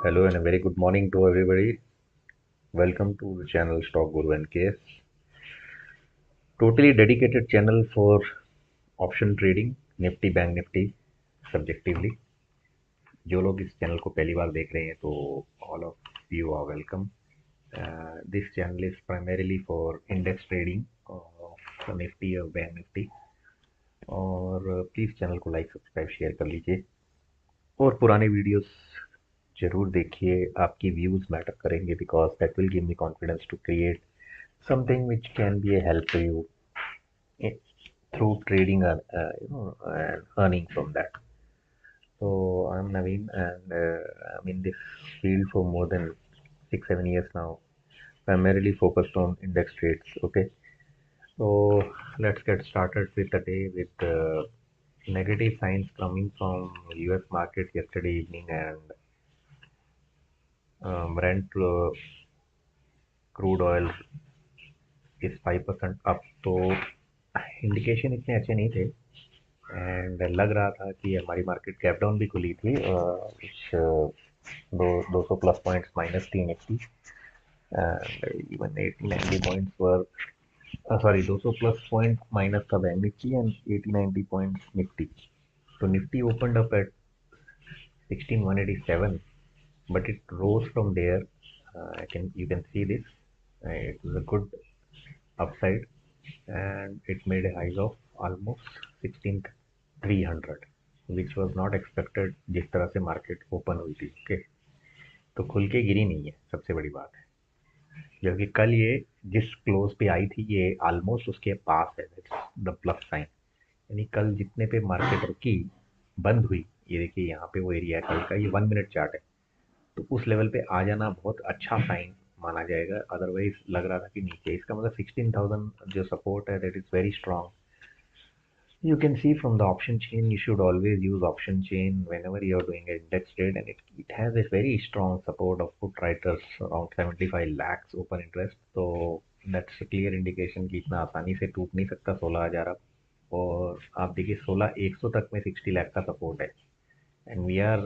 Hello and a very good morning to everybody. Welcome to the channel Stock Guru and KS. Totally dedicated channel for option trading, Nifty, Bank Nifty, subjectively. जो लोग इस channel को पहली बार देख रहे हैं तो all of you are welcome. This channel is primarily for index trading of Nifty और Bank Nifty. और प्लीज़ चैनल को लाइक सब्सक्राइब शेयर कर लीजिए और पुराने वीडियोस जरूर देखिए. आपकी व्यूज़ मैटर करेंगे because that will give me confidence to create something which can be a help to you through trading and earning from that. So I'm Naveen and I'm in this field for more than 6-7 years now, primarily focused on index trades. Okay, so let's get started with the day with negative signs coming from US market yesterday evening and Brent crude oil is 5% up. तो indication इतने अच्छे नहीं थे and लग रहा था कि हमारी मार्केट गैप डाउन भी खुली थी कुछ 200 प्लस पॉइंट्स माइनस थी Nifty and even 80-90 points were sorry 200 plus point minus था bank Nifty and 80-90 points Nifty. तो Nifty opened up at 16187 but it rose from there. You can see this. It was a good upside and it made a high of almost 16,300 which was not expected जिस तरह से market open हुई थी. Okay, तो खुल के गिरी नहीं है, सबसे बड़ी बात है. जबकि कल ये जिस क्लोज पे आई थी ये ऑलमोस्ट उसके पास है, द प्लस साइन. यानी कल जितने पे मार्केट रुकी बंद हुई, ये देखिए यहाँ पे वो एरिया कल का, ये 1 मिनट चार्ट है, तो उस लेवल पे आ जाना बहुत अच्छा साइन माना जाएगा. अदरवाइज लग रहा था कि नीचे, इसका मतलब 16,000 जो सपोर्ट है that is very strong. You can see from the option chain, you should always use option chain whenever you are doing an index trade, and it has a very strong support of put writers around 75 lakhs open interest. So that's a clear indication कि इतना आसानी से टूट नहीं सकता 16,000 अब. और आप देखिए 16,100 तक में 60 लाख का सपोर्ट है and we are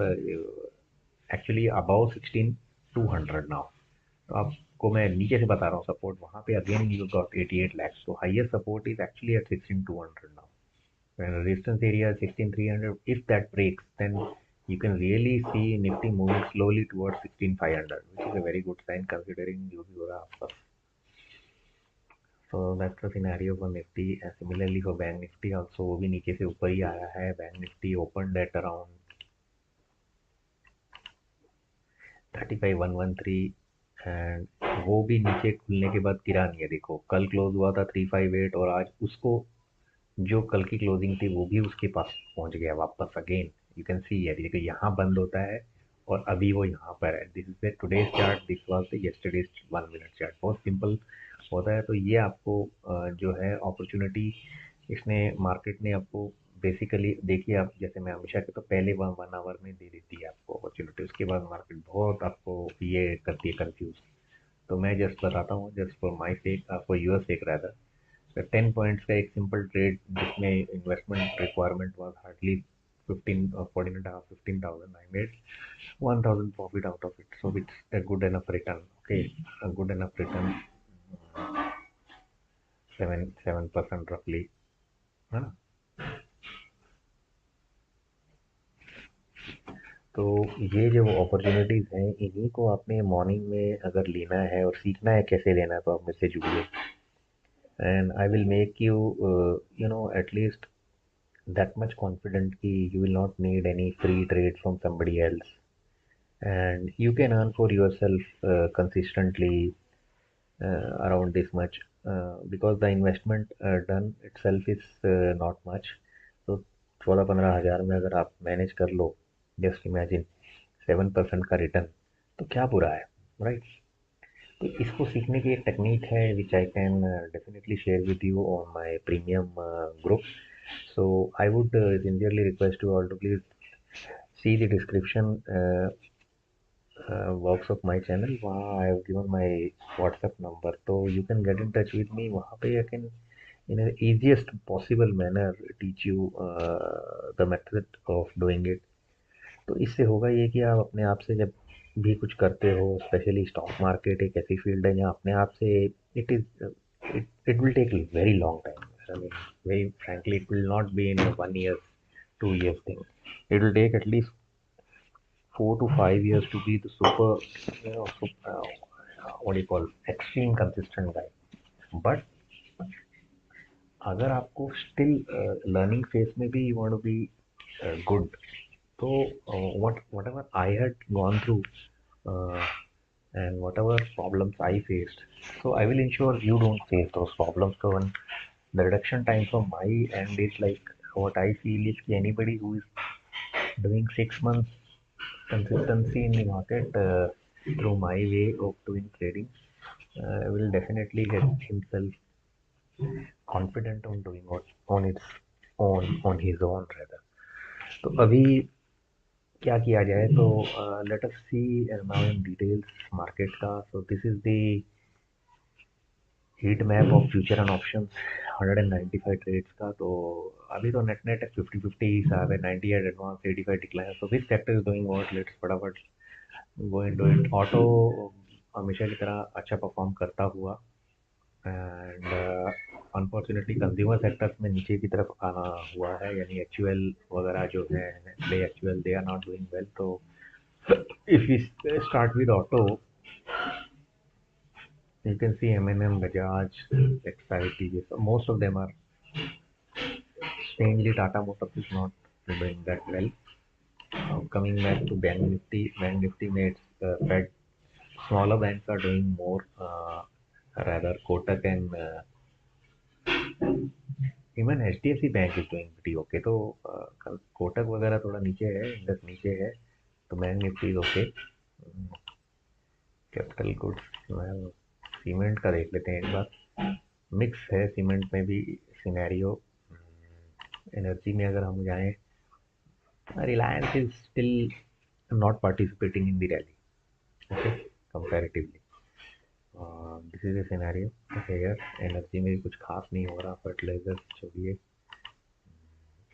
actually about 16,200 now. तो आपको मैं नीचे से बता रहा हूँ सपोर्ट वहाँ पे अगेन यू गॉट 88 lakhs. तो highest support is actually eight 16,200 now. When resistance area is 16,300, if that breaks, then you can really see Nifty moving slowly towards 16,500, which is a very good sign considering जो भी हो रहा है आसपास. So that's the scenario for Nifty and similarly for Bank Nifty also. वो भी नीचे से ऊपर ही आया है. Bank Nifty opened at around 35,113 and वो भी नीचे खुलने के बाद गिरा नहीं है. देखो कल क्लोज हुआ था 358 और आज उसको जो कल की क्लोजिंग थी वो भी उसके पास पहुंच गया वापस अगेन. यू कैन सी यार, देखिए यहाँ बंद होता है और अभी वो यहाँ पर है. This is the today's chart, this was the yesterday's 1 minute chart. बहुत सिंपल होता है. तो ये आपको जो है अपॉर्चुनिटी इसने मार्केट ने आपको बेसिकली देखिए, आप जैसे मैं हमेशा कहता हूँ पहले 1 आवर में दे देती है आपको अपॉर्चुनिटी, उसके बाद मार्केट बहुत आपको ये करती है कंफ्यूज. तो मैं जस्ट बताता हूँ just for my sake, for your sake rather. 10 points का एक सिंपल ट्रेड जिसमें investment requirement was hardly 15,000. I made 1,000 profit out of it, so it's a good enough return. Okay, a good enough return, 7% roughly, है ना. तो ये जो opportunities हैं इन्हीं को आपने मॉर्निंग में अगर लेना है और सीखना है कैसे लेना है तो आप मुझसे जुड़िए and I will make you at least that much confident कि you will not need any free trade from somebody else and you can earn for yourself consistently around this much because the investment done itself is not much. तो 14-15 हज़ार में अगर आप manage कर लो, just imagine 7% का return, तो क्या बुरा है, राइट. तो इसको सीखने की एक टेक्निक है which I can definitely share with you on my premium group. So I would sincerely request you all to please see the description box of my channel. वहाँ I have given my WhatsApp number, तो you can get in touch with me. वहाँ पे I can in an easiest possible manner teach you the method of doing it. तो इससे होगा ये कि आप अपने आप से जब भी कुछ करते हो, स्पेशली स्टॉक मार्केट एक ऐसी फील्ड है जहाँ अपने आप से it is it will take very long time. I mean, very frankly, it will not be in a 1 year, 2 years thing. It will take at least 4 to 5 years to be the super, what do you call, extreme consistent guy. But अगर आपको still learning phase में भी you want to be good, तो whatever I had gone through, uh, and whatever problems I faced, so I will ensure you don't face those problems. So when the reduction time from my end is like, what I feel is anybody who is doing 6 months consistency in the market through my way of doing trading will definitely get himself confident on doing what on its on his own rather. तो अभी क्या किया जाए, तो let us see now in details market का. So this is the heat map of future and options 195 trades का. तो अभी तो नेट नेट 50-50 हिसाब है, 90 at advance, 85 decline. So which sector is doing what, let's फटाफट गो इनटू इट. ऑटो हमेशा की तरह अच्छा परफॉर्म करता हुआ, एंड अनफॉर्चुनेटली कंज्यूमर सेक्टर्स में नीचे की तरफ आना हुआ है, यानी एक्चुअल वगैरह जो है, they actual they are not doing well. तो if we start with auto, you can see M&M, Bajaj, Exide, TVS. So most of them are, strangely Tata Motors is not doing that well. Coming back to Bank Nifty made Fed, smaller banks are doing more. Rather, Kotak and even HDFC Bank is doing pretty okay. तो कोटक वगैरह थोड़ा नीचे है, index नीचे है, तो bank Nifty is okay. Capital goods, cement का देख लेते हैं एक बार. मिक्स है सीमेंट में भी सिनेरियो. एनर्जी में अगर हम जाएं, Reliance is still not participating in the rally, okay, comparatively. This is a scenario here. Energy में भी कुछ खास नहीं हो रहा. फर्टिलाइजर छोड़िए.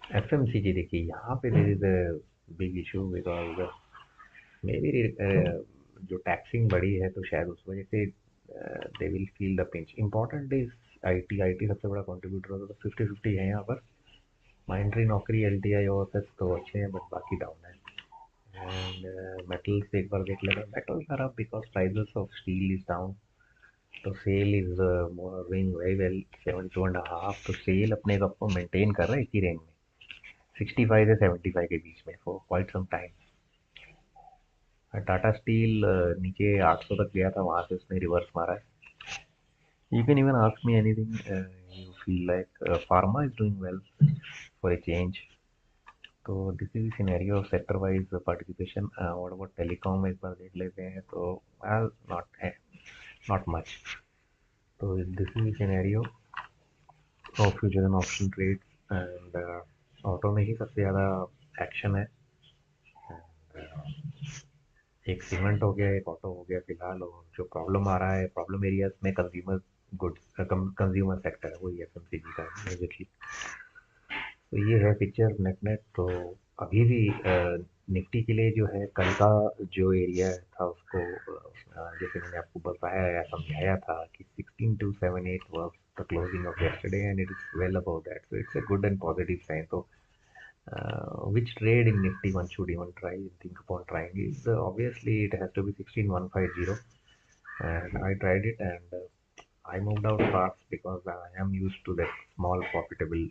एफएमसीजी देखिए, यहाँ पे there is a big issue because may be जो टैक्सिंग बढ़ी है, तो शायद उस वजह से they will feel the pinch. Important is IT. IT सबसे बड़ा कंट्रीब्यूटर होगा, तो 50-50 है यहाँ पर. माइंट्री, नौकरी, एलटीआई और तो अच्छे हैं, बट बाकी डाउन है. एंड मेटल्स एक बार देख लेते हैं. Metals are up because prices of steel is down. तो SAIL is doing very well, 72.5. तो सेल अपने आप को मेंटेन कर रहा है इसी रेंज में, 65 से 75 के बीच में for quite some time. Tata Steel नीचे 800 तक गया था, वहां से उसने रिवर्स मारा है. You can even ask me anything you feel like. Pharma is doing well for a change. तो this is scenario of sector wise participation. What about telecom, एक बार देख लेते हैं. तो नॉट मच. तो this is scenario of future and option trade. And auto में ही सबसे ज़्यादा एक्शन है. एक सीमेंट हो गया, एक ऑटो हो गया फिलहाल. और जो प्रॉब्लम आ रहा है, प्रॉब्लम एरियाज में कंज्यूमर गुड्स, कंज्यूमर सेक्टर है, वही एफएमसीजी का मेजरली. तो ये है पिक्चर नेट नेट. तो अभी भी निफ्टी के लिए जो है, कल का जो एरिया था उसको जैसे मैंने आपको बताया या समझाया था कि 16,278 was the closing of yesterday and it is well above that, so it's a good and positive sign. So which trade in Nifty one should even try, think upon trying is, obviously it has to be 16,150, and I tried it, and I moved out fast because I am used to that small profitable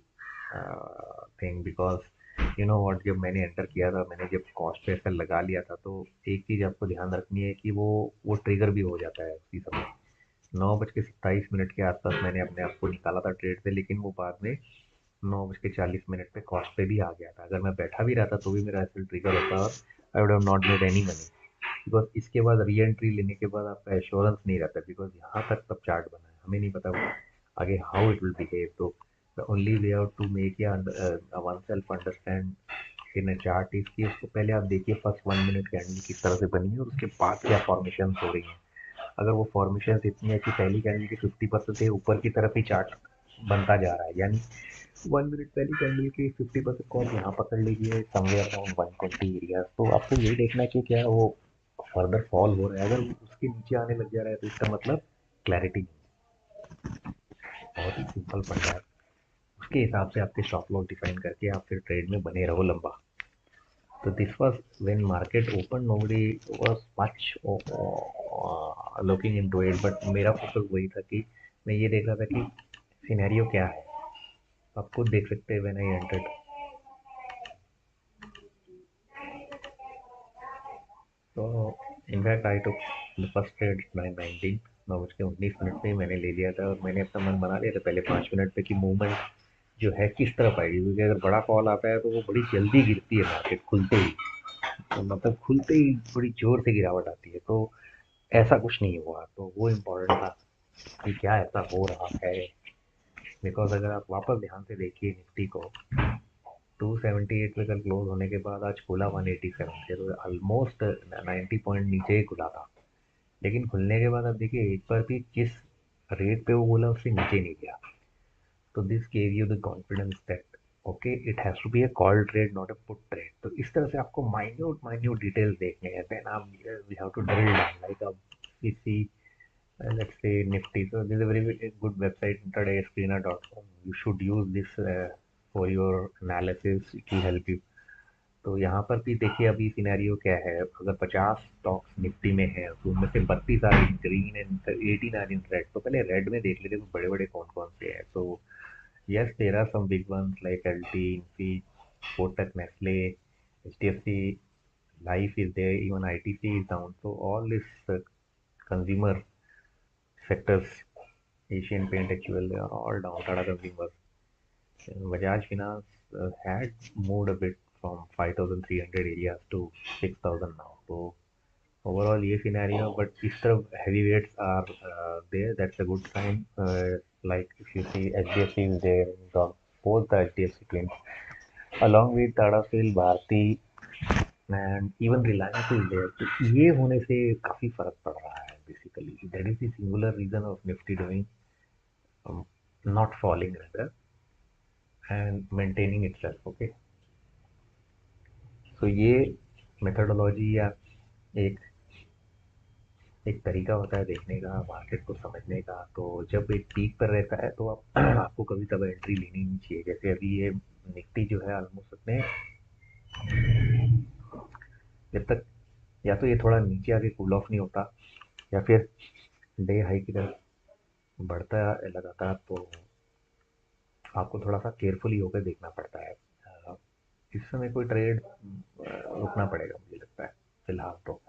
thing. Because you know what, जब मैंने enter किया था, मैंने जब cost पे ऐसा लगा लिया था, तो एक चीज़ आपको ध्यान रखनी है कि वो ट्रिगर भी हो जाता है उसी समय. 9:27 के आसपास मैंने अपने आप को निकाला था ट्रेड से, लेकिन वो बाद में 9:40 पे कॉस्ट पे भी आ गया था. अगर मैं बैठा भी रहता तो भी मेरा ऐसा ट्रिगर होता, और I would have not made any money. Because इसके बाद री एंट्री लेने के बाद आपका एश्योरेंस नहीं रहता, बिकॉज यहाँ तक तब चार्ट बना है, हमें नहीं पता आगे हाउ इट विल बिहेव. तो the only way out to make या oneself understand in a chart is कि उसको पहले आप देखिए फर्स्ट 1 मिनट कैंडल किस तरह से बनी है, और उसके बाद क्या फॉर्मेशन हो रही है. अगर वो फॉर्मेशन इतनी है कि पहली कैंडल की 50% से ऊपर की तरफ ही चार्ट बनता जा रहा है, यानी 1 मिनट पहली कैंडल की 50% को आप यहाँ पकड़ लीजिए, समवेयर अराउंड 120 एरिया. तो आपको ये देखना है कि क्या वो फर्दर फॉल हो रहा है, अगर उसके नीचे आने लग जा रहा है तो इसका मतलब क्लैरिटी नहीं। बहुत ही सिंपल फंडा है। उसके हिसाब से आपके स्टॉप लॉस डिफाइन करके आप फिर ट्रेड में बने रहो लंबा। तो this was when market open, nobody was much looking into it, but मेरा फोकस वही था कि मैं ये देख रहा था कि सिनेरियो क्या है। आप खुद देख सकते हैं व्हेन आई एंटर्ड। तो in fact I took the first trade 9:19, 9:19 पे ही मैंने ले लिया था, और मैंने अपना मन बना लिया था पहले 5 मिनट पे कि मूवमेंट जो है किस तरफ आएगी, क्योंकि अगर बड़ा कॉल आता है तो वो बड़ी जल्दी गिरती है मार्केट खुलते ही। तो मतलब खुलते ही बड़ी जोर से गिरावट आती है। तो ऐसा कुछ नहीं हुआ, तो वो इम्पोर्टेंट था कि क्या ऐसा हो रहा है। बिकॉज अगर आप वापस ध्यान से देखिए निफ्टी को, 278 पे कल क्लोज होने के बाद आज खुला 187 से, तो ऑलमोस्ट 90 पॉइंट नीचे ही खुला था। लेकिन खुलने के बाद आप देखिए एक बार भी जिस रेट पे वो बोला उससे नीचे नहीं गया। तो this gave you the confidence that okay, it has to be a call trade not a put trade. तो इस तरह से आपको माइन्यूट माइन्यूट डिटेल्स देखने हैं, देन आप we have to drill down like अब किसी let's say Nifty. So this is a very good website, intradyscreener.com. You should use this for your analysis. It will help you. तो यहाँ पर भी देखिए अभी सिनेरियो क्या है। अगर 50 स्टॉक्स निफ्टी में है तो उनमें से 32 are in green and 18 are in red. तो पहले रेड में देख लेते हैं बड़े बड़े कौन कौन से हैं। So yes, there are some big ones like L T, Infy, Kotak, Nestle, H D F C life is there, even I T C is down. So all this consumer sectors, Asian Paint, HUL, they are all down. Tata Consumer, Bajaj Finance had moved a bit from 5,300 areas to 6,000 now. So overall ये scenario, but इस तरफ heavyweights are there. That's a good sign. Like if you see HDFC is there, both the HDFC twins, along with Tata Steel, Bharti, and even Reliance is there. तो ये होने से काफी फर्क पड़ रहा है basically. That is the singular reason of Nifty doing not falling rather and maintaining itself. Okay, so ये मेथडोलॉजी या एक एक तरीका होता है देखने का, मार्केट को समझने का। तो जब एक पीक पर रहता है तो आप आपको कभी तब एंट्री लेनी नहीं चाहिए। जैसे अभी ये निफ्टी जो है ऑलमोस्ट अपने, जब तक या तो ये थोड़ा नीचे आके कूल ऑफ नहीं होता या फिर डे हाई की तरफ बढ़ता है लगातार, तो आपको थोड़ा सा केयरफुली होकर देखना पड़ता है। इस समय कोई ट्रेड रुकना पड़ेगा मुझे लगता है फिलहाल तो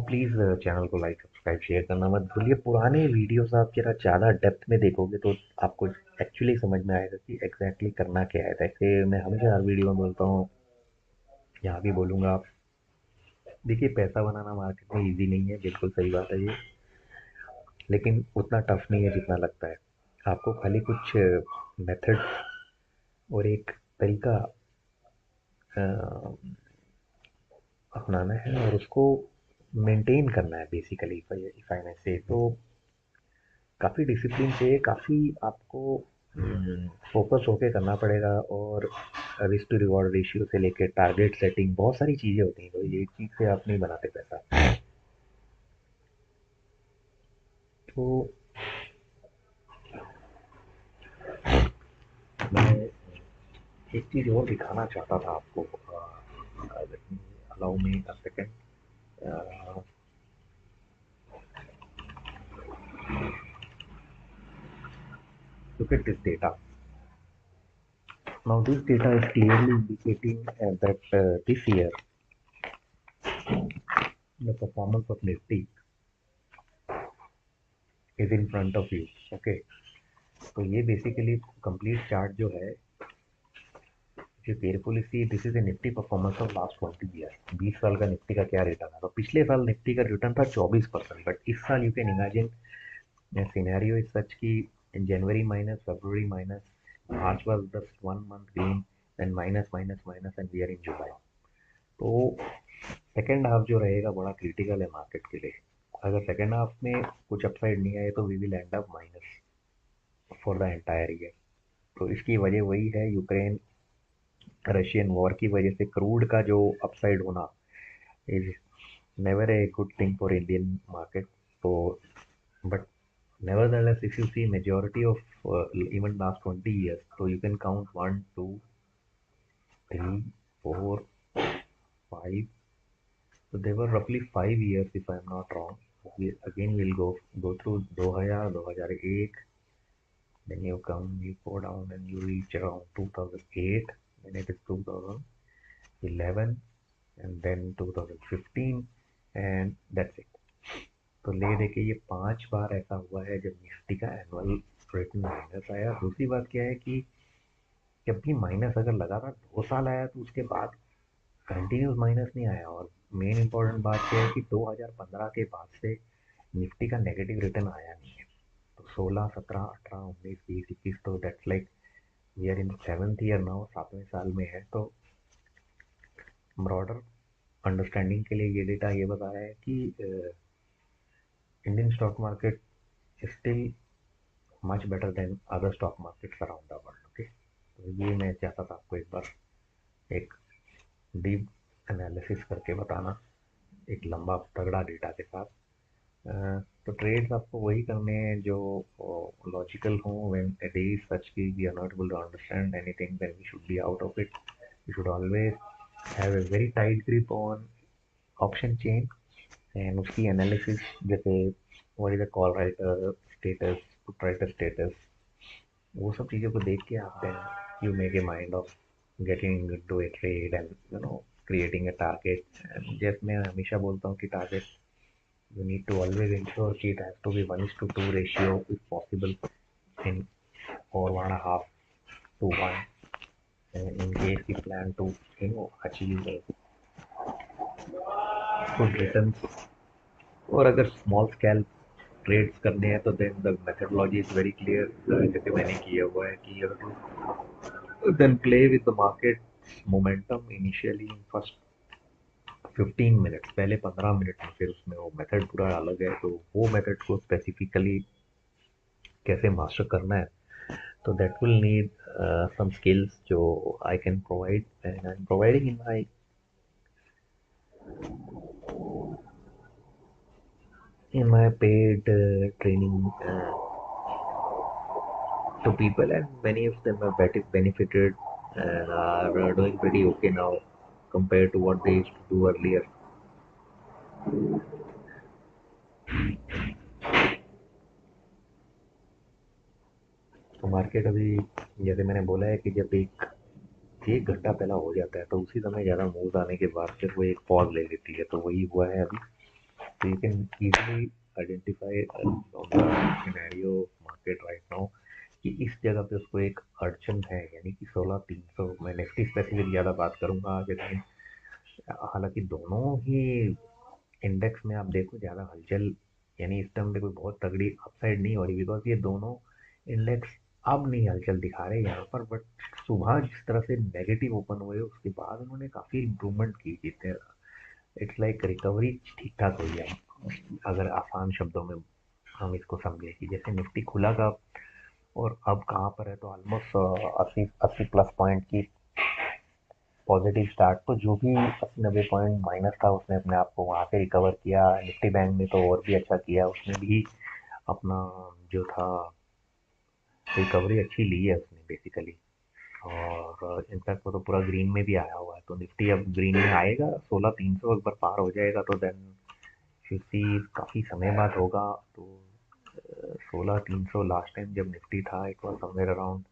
प्लीज़ चैनल को लाइक सब्सक्राइब शेयर करना मत भूलिए। पुराने वीडियोस आप जरा ज़्यादा डेप्थ में देखोगे तो आपको एक्चुअली समझ में आएगा कि एग्जैक्टली करना क्या है। जैसे मैं हमेशा हर वीडियो में बोलता हूँ, यहाँ भी बोलूँगा। आप देखिए पैसा बनाना मार्केट में इजी नहीं है, बिल्कुल सही बात है ये, लेकिन उतना टफ नहीं है जितना लगता है। आपको खाली कुछ मेथड और एक तरीका अ, अपनाना है और उसको मेंटेन करना है बेसिकली। इफ आई मे से तो काफ़ी डिसिप्लिन से, काफ़ी आपको फोकस होके करना पड़ेगा। और रिस्क टू रिवॉर्ड रेशियो से लेके टारगेट सेटिंग, बहुत सारी चीज़ें होती हैं। तो ये चीज़ से आप नहीं बनाते पैसा। तो मैं एक चीज़ और दिखाना चाहता था आपको। Allow me a second. Look at this data. Now this data is clearly indicating that this year the performance of Nifty is in front of you. Okay, तो ये बेसिकली कंप्लीट चार्ट जो है, जो carefully see, this is a Nifty performance of last 20 year. 20 साल का Nifty का क्या return है। तो पिछले साल निफ्टी का रिटर्न था 24%, बट इस साल you can imagine scenario is such की जनवरी माइनस, फरवरी minus, March was just 1 month gain, then minus minus minus, and we are in July. तो सेकेंड हाफ जो रहेगा बड़ा क्रिटिकल है मार्केट के लिए। अगर सेकेंड हाफ में कुछ अपसाइड नहीं आए तो we will end up minus for the entire year. तो इसकी वजह वही है, यूक्रेन रशियन वॉर की वजह से क्रूड का जो अपसाइड होना is never a good thing for Indian market. So, but nevertheless, if you see majority of even last 20 years, so you can count one, two, three, four, five. So there were roughly 5 years, if I'm not wrong. Again, we'll go through 2001. Then you go down and you reach around 2008. Then it is 2011, and then 2015, and that's it. तो ले दे के ये 5 बार ऐसा हुआ है जब Nifty का annual return minus आया। दूसरी बात क्या है कि जब भी माइनस अगर लगातार 2 साल आया तो उसके बाद कंटिन्यूस माइनस नहीं आया। और मेन इंपॉर्टेंट बात यह है कि 2015 के बाद से निफ्टी का नेगेटिव रिटर्न आया नहीं है। तो 16, 17, 18, 19, 20, 21, तो that's like we are in 7th year now, 7वें साल में है। तो ब्रॉडर अंडरस्टैंडिंग के लिए ये डेटा ये बता रहा है कि Indian stock market still much better than other stock markets around the world. Okay, तो ये मैं चाहता था आपको एक बार एक डीप एनालिसिस करके बताना, एक लंबा तगड़ा डेटा के साथ। तो ट्रेड्स आपको वही करने हैं जो लॉजिकल हों। When a day is such कि we are not able to understand anything, then we should be out of it. We should always have a very tight grip on option chain and उसकी analysis, जैसे what is the call writer status, put writer status, वो सब चीज़ों को देख के आप then you make a mind of getting into a trade and creating a target. And जैसे मैं हमेशा बोलता हूँ कि target you need to always ensure कि it has to be 1:2 ratio if possible, in or 1.5 to 1, in case you plan to achieve good returns। और अगर small scale trades करने हैं तो then the methodology is very clear, जैसे मैंने किया हुआ है कि then play with the market momentum initially in first 15 minutes, पहले 15 मिनट में। फिर उसमें वो मेथड पूरा अलग है, तो वो मेथड को स्पेसिफिकली कैसे मास्टर करना है, तो that will need some skills जो I can provide and I am providing in my paid training to people, and many of them have benefited and are doing pretty okay now compared to what they used to do earlier. तो market अभी, जैसे मैंने बोला है कि जब एक घंटा पहला हो जाता है तो उसी समय ज़्यादा मूव आने के बाद फिर वो एक पॉज ले लेती है, तो वही हुआ है अभी। तो you can easily identify on the scenario market right now कि इस जगह पे उसको एक अड़चन है, यानी कि 16,300। मैं निफ्टी स्पेसिफिक ज़्यादा बात करूँगा आज, लेकिन हालांकि दोनों ही इंडेक्स में आप देखो ज़्यादा हलचल, यानी इस टाइम पे कोई बहुत तगड़ी अपसाइड नहीं हो रही, बिकॉज ये दोनों इंडेक्स अब नहीं हलचल दिखा रहे यहाँ पर। बट सुबह जिस तरह से नेगेटिव ओपन हुए उसके बाद उन्होंने काफ़ी इम्प्रूवमेंट की जितने, इट्स लाइक रिकवरी ठीक ठाक हुई है। अगर आसान शब्दों में हम इसको समझें कि जैसे निफ्टी खुला का और अब कहाँ पर है, तो ऑलमोस्ट 80+ पॉइंट की पॉजिटिव स्टार्ट। तो जो भी 80-90 पॉइंट माइनस था उसने अपने आप को वहाँ से रिकवर किया। निफ्टी बैंक ने तो और भी अच्छा किया, उसने भी अपना जो था रिकवरी अच्छी ली है उसने बेसिकली। और इनफैक्ट वो तो पूरा ग्रीन में भी आया हुआ है, तो निफ्टी अब ग्रीन में आएगा, 16,300 एक बार पार हो जाएगा तो देन 50 काफ़ी समय बाद होगा। तो 16,300 लास्ट टाइम जब निफ्टी था इट वॉज समवेयर अराउंड,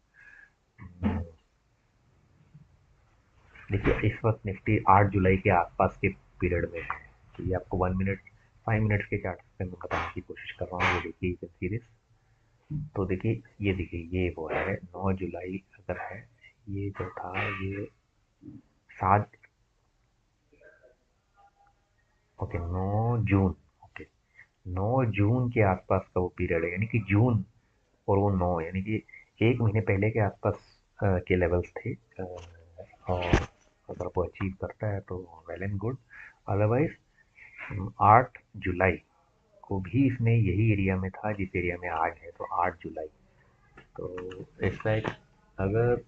देखिए इस वक्त निफ्टी 8 जुलाई के आसपास के पीरियड में है। तो ये आपको 1 मिनट 5 मिनट्स के चार्ट पे मैं बताने की कोशिश कर रहा हूँ। ये देखिए, ये सीरीज, तो देखिए ये देखिए ये वो है 9 जुलाई अगर है, ये जो था ये 7, ओके 9 जून, ओके 9 जून के आसपास का वो पीरियड है, यानी कि जून और वो 9, यानी कि 1 महीने पहले के आसपास के लेवल्स थे। और अगर वो अचीव करता है तो वेल एंड गुड, अदरवाइज 8 जुलाई को भी इसने यही एरिया में था जिस एरिया में आज है, तो 8 जुलाई। तो इट्स लाइक अगर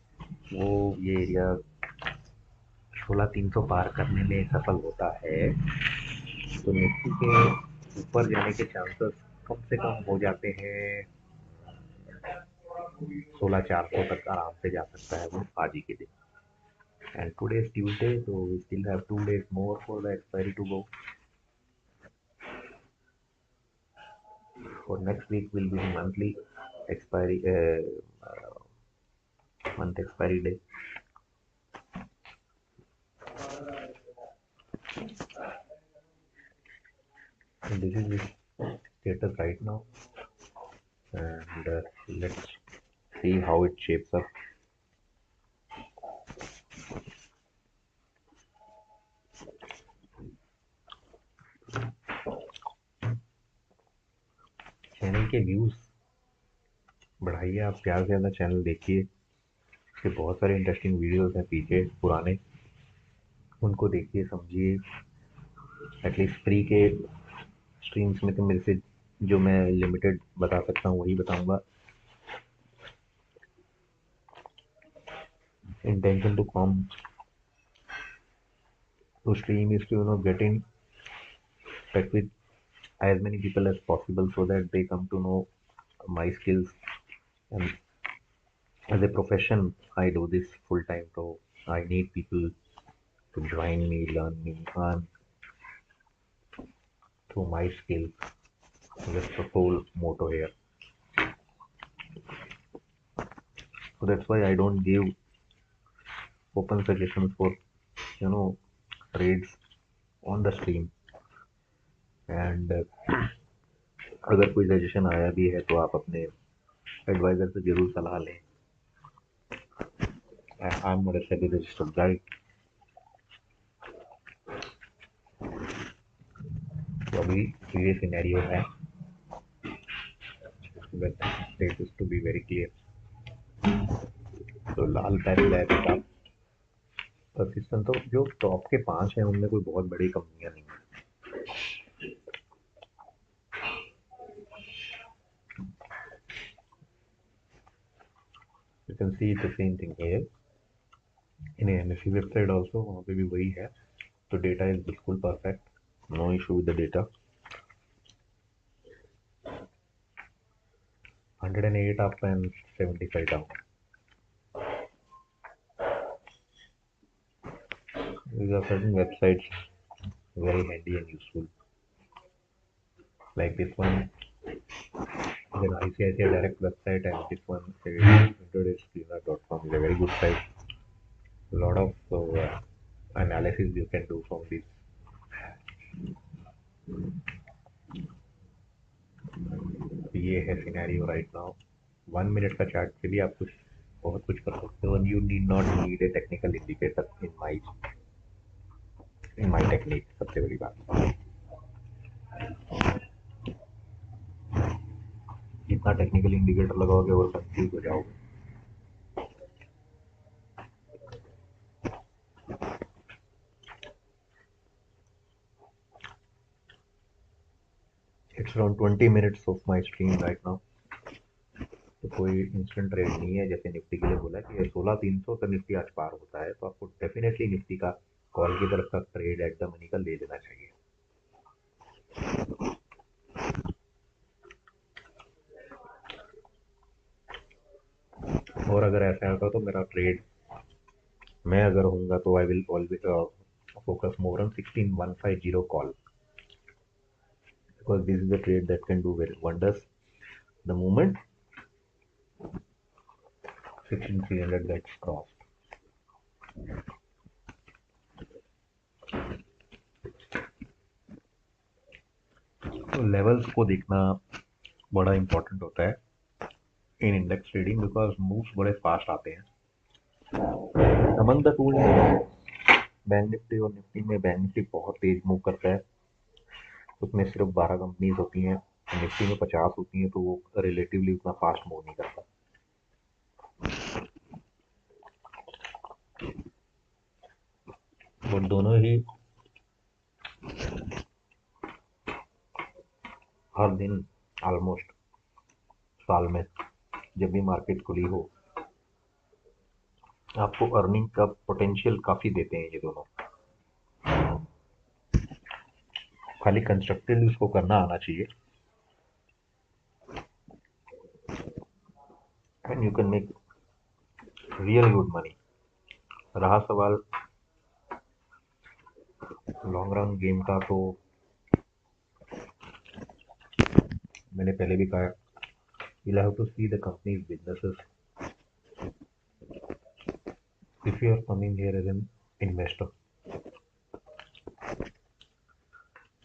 वो ये एरिया 16,300 पार करने में सफल होता है तो निफ्टी के ऊपर जाने के चांसेस कम से कम हो जाते हैं। 16,400 तक आराम से जा सकता है वो आज ही के दिन। And today is Tuesday, so we still have 2 days more for the expiry to go. For next week will be monthly expiry, month expiry day. And this is the status right now, and let's see how it shapes up. Channel के views बढ़ाइए, आप ज़्यादा से ज़्यादा channel देखिए। इसके बहुत सारे इंटरेस्टिंग वीडियोस हैं पीछे पुराने, उनको देखिए समझिए। एटलीस्ट फ्री के स्ट्रीम्स में तो मेरे से जो मैं लिमिटेड बता सकता हूँ वही बताऊँगा। Intention to come to stream is to get in touch with as many people as possible so that they come to know my skills. And as a profession, I do this full time, so I need people to join me, learn me, earn through my skills. That's the whole motto here. So that's why I don't give open suggestions for trades on the stream. And अगर कोई suggestion आया भी है तो आप अपने adviser से जरूर सलाह लें। I am not a SEBI registered guide. तो अभी ये सिनेरियो है, but status to be very clear. तो लाल पैरेलल है बेटा, परसिस्टेंट तो जो टॉप के 5 हैं उनमें कोई बहुत बड़ी कंपनियां नहीं है। You can see the same thing here in NSE website also, वहाँ पे भी वही है। तो डेटा इज बिल्कुल perfect, no issue with the data. 108 up and 75 down. These are certain websites very handy and useful, like this one is an ICICI direct website, and this one is intradayScreener.com is a very good site. A lot of analysis you can do from this. ये है scenario right now. 1 minute का chart के लिए आप कुछ बहुत कुछ कर सकते हो। You need not need a technical indicator in my technique. सबसे बड़ी बात, जितना टेक्निकल इंडिकेटर लगाओगे और कंफ्यूज हो जाओगे। It's around 20 minutes of my stream right now. तो कोई इंस्टेंट ट्रेड नहीं है। जैसे निफ्टी के लिए बोला कि 16,300 का निफ्टी आज पार होता है तो आपको डेफिनेटली निफ्टी का कॉल की तरफ का ट्रेड एट द मनी का ले लेना चाहिए। और अगर ऐसा होगा तो मेरा ट्रेड, मैं अगर होऊंगा तो I will always focus more on 16,150 call, because this is the trade that can do very wonders the moment 16,300 gets crossed. तो लेवल्स को देखना बड़ा इंपॉर्टेंट होता है इन इंडेक्स ट्रेडिंग, बिकॉज मूव्स बड़े फास्ट आते हैं। Among the two bank Nifty और निफ्टी में बैंक निफ्टी बहुत तेज मूव करता है। उसमें सिर्फ 12 कंपनीज होती हैं, निफ्टी में 50 होती हैं, तो वो रिलेटिवली उतना फास्ट मूव नहीं करता। वो दोनों ही हर दिन ऑलमोस्ट साल में जब भी मार्केट खुली हो आपको अर्निंग का पोटेंशियल काफ़ी देते हैं ये दोनों। खाली कंस्ट्रक्टिवली उसको करना आना चाहिए and you can make real good money. रहा सवाल लॉन्ग रन गेम का, तो मैंने पहले भी कहा, you'll have to see the company's businesses if you are coming here as an investor।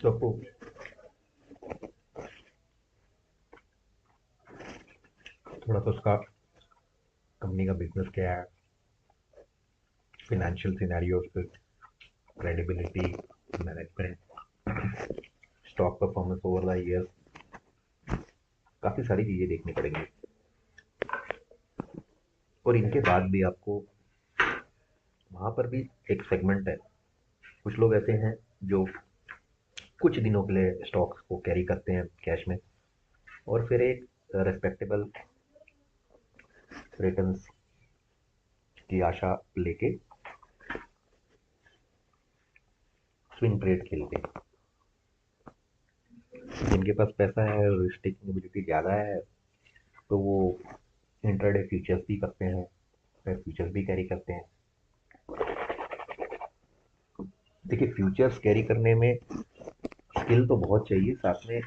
तो आपको थोड़ा सा उसका कंपनी का बिजनेस क्या है, financial scenario, credibility, management, stock performance over the years, काफ़ी सारी चीज़ें देखनी पड़ेंगी। और इनके बाद भी आपको वहाँ पर भी एक सेगमेंट है। कुछ लोग ऐसे हैं जो कुछ दिनों के लिए स्टॉक्स को कैरी करते हैं कैश में, और फिर एक रेस्पेक्टेबल रिटर्न्स की आशा लेके स्विंग ट्रेड खेलते हैं। जिनके पास पैसा है और रिस्क टेकिंग एबिलिटी ज़्यादा है, तो वो इंट्राडे फ्यूचर्स भी करते हैं, फिर फ्यूचर्स भी कैरी करते हैं। देखिए, फ्यूचर्स कैरी करने में स्किल तो बहुत चाहिए, साथ में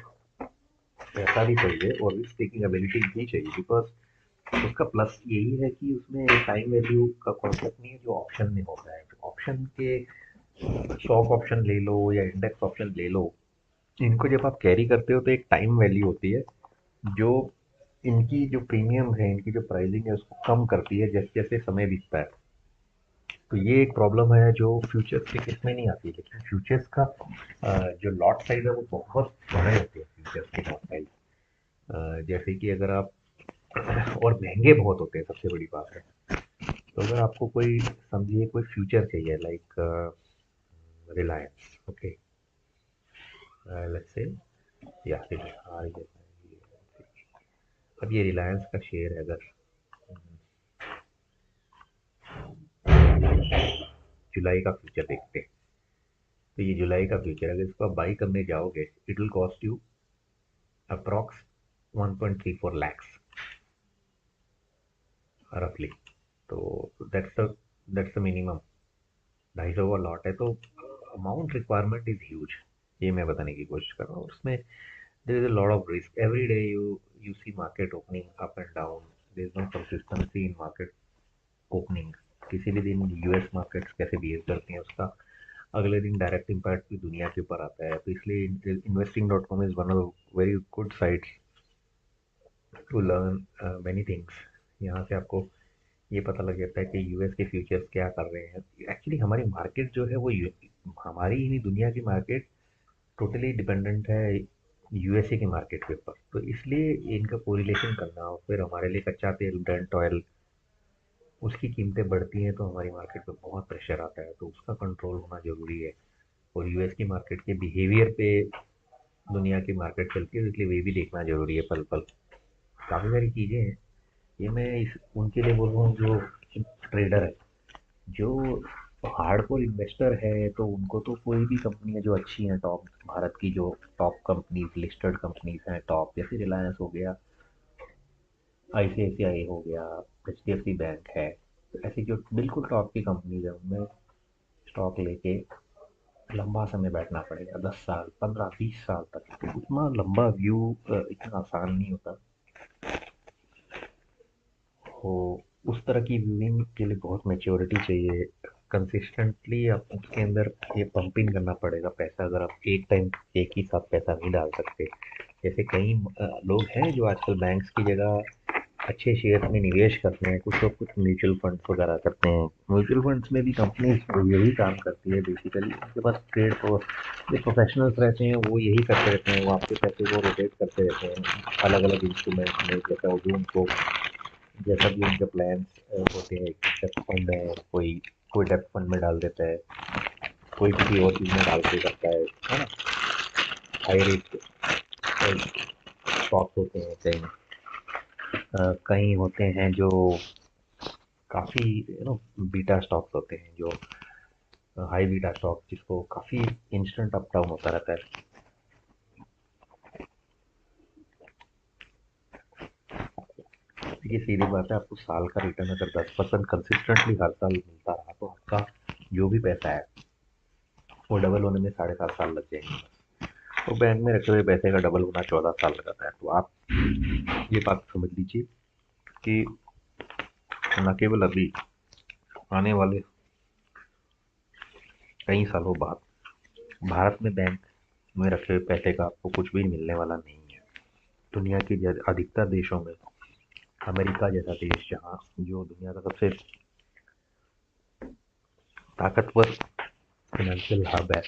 पैसा भी चाहिए और रिस्क टेकिंग एबिलिटी भी चाहिए, बिकॉज उसका प्लस यही है कि उसमें टाइम वैल्यू का कॉन्सेप्ट नहीं है जो ऑप्शन में होता है। ऑप्शन के स्टॉक ऑप्शन ले लो या इंडेक्स ऑप्शन ले लो, इनको जब आप कैरी करते हो तो एक टाइम वैल्यू होती है जो इनकी जो प्रीमियम है, इनकी जो प्राइसिंग है उसको कम करती है जैसे जैसे समय बीतता है। तो ये एक प्रॉब्लम है जो फ्यूचर्स के केस में नहीं आती, लेकिन फ्यूचर्स का जो लॉट साइज है वो बहुत बड़े होते हैं फ्यूचर्स के लॉट साइज। जैसे कि अगर आप और महंगे बहुत होते हैं, सबसे बड़ी बात है। तो अगर आपको कोई समझिए कोई फ्यूचर चाहिए like Reliance, okay, let's say, या फिर अब ये रिलायंस का शेयर है, अगर जुलाई का फ्यूचर देखते हैं, तो ये जुलाई का फ्यूचर अगर इसको आप बाई करने जाओगे, it will cost you approx 1.34 lakhs रफली। तो दैट्स द मिनिमम। 250 का लॉट है, तो अमाउंट रिक्वायरमेंट इज ह्यूज। ये मैं बताने की कोशिश कर रहा हूँ। उसमें there is a lot of risk every day. You see market opening up and down, there is no consistency in market opening. किसी भी दिन यूएस मार्केट्स कैसे बिहेव करती हैं, उसका अगले दिन डायरेक्ट इम्पैक्ट भी दुनिया के ऊपर आता है। तो इसलिए investing.com is one of very good sites to learn many things. यहाँ से आपको ये पता लग जाता है कि यूएस के फ्यूचर्स क्या कर रहे हैं। एक्चुअली हमारी मार्केट जो है वो हमारी ही नहीं, दुनिया की मार्केट टोटली डिपेंडेंट है यूएसए की मार्केट के ऊपर। तो इसलिए इनका कोरिलेशन करना, और फिर हमारे लिए कच्चा तेल, ब्रेंट ऑयल, उसकी कीमतें बढ़ती हैं तो हमारी मार्केट पे बहुत प्रेशर आता है, तो उसका कंट्रोल होना ज़रूरी है। और यूएस की मार्केट के बिहेवियर पे दुनिया की मार्केट चलती है, इसलिए वे भी देखना ज़रूरी है पल पल। काफ़ी सारी चीज़ें हैं। ये मैं इस उनके लिए बोल रहा हूँ जो ट्रेडर है, जो हार्डकोर इन्वेस्टर है, तो उनको तो कोई भी कंपनी है जो अच्छी है, टॉप भारत की जो टॉप कंपनीज, लिस्टेड कंपनीज हैं टॉप, जैसे रिलायंस हो गया, आईसीआईसीआई हो गया, एचडीएफसी बैंक है, तो ऐसी जो बिल्कुल टॉप की कंपनीज है उनमें स्टॉक लेके लंबा समय बैठना पड़ेगा, 10 साल, 15, 20 साल तक। तो उतना लंबा व्यू इतना आसान नहीं होता। तो उस तरह की व्यूइंग के लिए बहुत मैच्योरिटी चाहिए। कंसिस्टेंटली आप उसके अंदर ये पंप इन करना पड़ेगा पैसा। अगर आप एक टाइम एक ही साथ पैसा नहीं डाल सकते, जैसे कई लोग हैं जो आजकल बैंक्स की जगह अच्छे शेयर में निवेश करते हैं। कुछ लोग कुछ म्यूचुअल फंड्स वगैरह करते हैं। म्यूचुअल फंड्स में भी कंपनी यही काम करती है बेसिकली। उनके पास ट्रेड को जो प्रोफेशनल्स रहते हैं वो यही करते रहते हैं, वो आपके पैसे को रोटेट करते रहते हैं अलग अलग इंस्ट्रूमेंट में, जैसा जो उनको, जैसा भी उनके प्लान होते हैं। डेप्थ फंड है, कोई कोई डेप्थ फंड में डाल देता है, कोई किसी और चीज़ में डाल के करता है ना। हाई रिस्क स्टॉक्स होते हैं कहीं, कहीं होते हैं जो काफ़ी बीटा स्टॉक्स होते हैं जो हाई बीटा स्टॉक जिसको काफ़ी इंस्टेंट अप डाउन होता रहता है। देखिए सीधी बात है, आपको साल का रिटर्न अगर 10% कंसिस्टेंटली हर साल मिलता रहा तो आपका जो भी पैसा है वो डबल होने में 7.5 साल लग जाएंगे। तो बैंक में रखे हुए पैसे का डबल होना 14 साल लगाता है। तो आप ये बात समझ लीजिए कि न केवल अभी, आने वाले कई सालों बाद भारत में बैंक में रखे हुए पैसे का आपको कुछ भी मिलने वाला नहीं है। दुनिया के अधिकतर देशों में, अमेरिका जैसा देश जहाँ जो दुनिया का सबसे ताकतवर फाइनेंशियल हब है,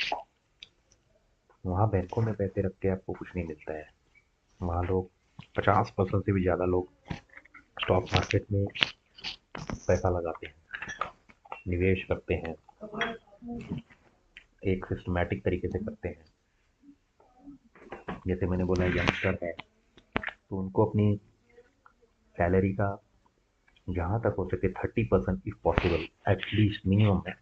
वहाँ बैंकों में पैसे रख के आपको कुछ नहीं मिलता है। वहाँ लोग 50% से भी ज़्यादा लोग स्टॉक मार्केट में पैसा लगाते हैं, निवेश करते हैं, एक सिस्टमैटिक तरीके से करते हैं। जैसे मैंने बोला यंगस्टर है तो उनको अपनी सैलरी का जहाँ तक हो सके 30% इफ पॉसिबल एटलीस्ट मिनिमम है।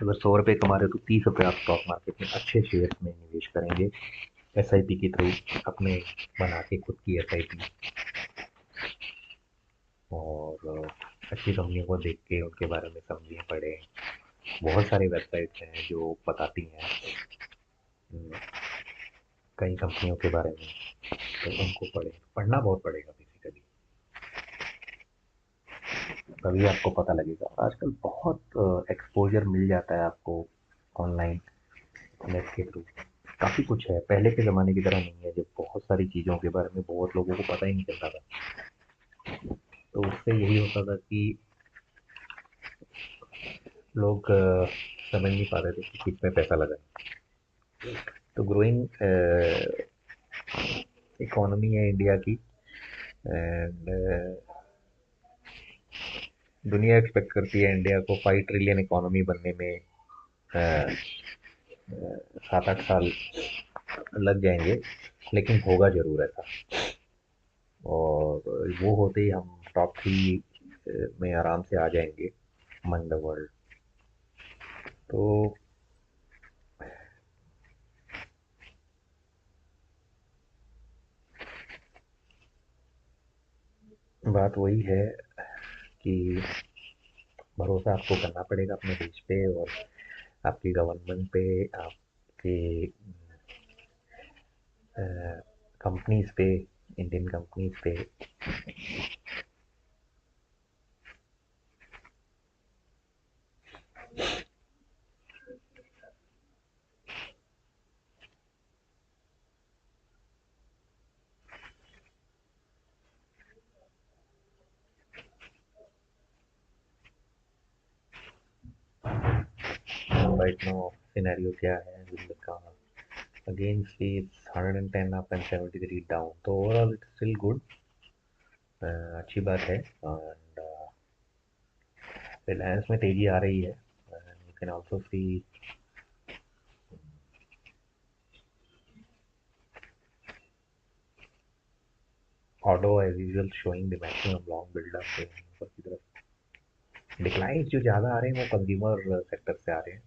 अगर 100 रुपये कमा रहे हो तो 30 रुपये आप स्टॉक मार्केट में अच्छे शेयर में निवेश करेंगे, एसआईपी के थ्रू अपने बना के खुद की एसआईपी, और अच्छी कंपनियों को देख के उनके बारे में समझें पढ़ें। बहुत सारी वेबसाइट्स हैं जो बताती हैं कई कंपनियों के बारे में, तो उनको पढ़ें। पढ़ना बहुत पड़ेगा बेसिकली, तभी आपको पता लगेगा। आजकल बहुत एक्सपोजर मिल जाता है आपको ऑनलाइन, नेट के थ्रू काफ़ी कुछ है। पहले के ज़माने की तरह नहीं है जब बहुत सारी चीज़ों के बारे में बहुत लोगों को पता ही नहीं चलता था। तो उससे यही होता था कि लोग समझ नहीं पाते थे कि किस में पैसा लगाए। तो ग्रोइंग इकोनॉमी है इंडिया की, एंड दुनिया एक्सपेक्ट करती है इंडिया को 5 ट्रिलियन इकोनॉमी बनने में 7-8 साल लग जाएंगे, लेकिन होगा ज़रूर ऐसा। और वो होते ही हम टॉप 3 में आराम से आ जाएंगे अमंग द वर्ल्ड। तो बात वही है कि भरोसा आपको करना पड़ेगा अपने देश पे और आपकी गवर्नमेंट पे, आपके कंपनीज पे, इंडियन कंपनीज पे। राइट नाउ सिनेरियो क्या है जिंदगी का, again see 110 up and 73 down, तो ओवरऑल इट्स स्टिल गुड, अच्छी बात है। एंड रिलायंस में तेजी आ रही है। You can also see auto as usual showing the maximum long buildup ऊपर की तरफ। डिक्लाइन जो ज़्यादा आ रहे हैं वो कंज्यूमर सेक्टर से आ रहे हैं।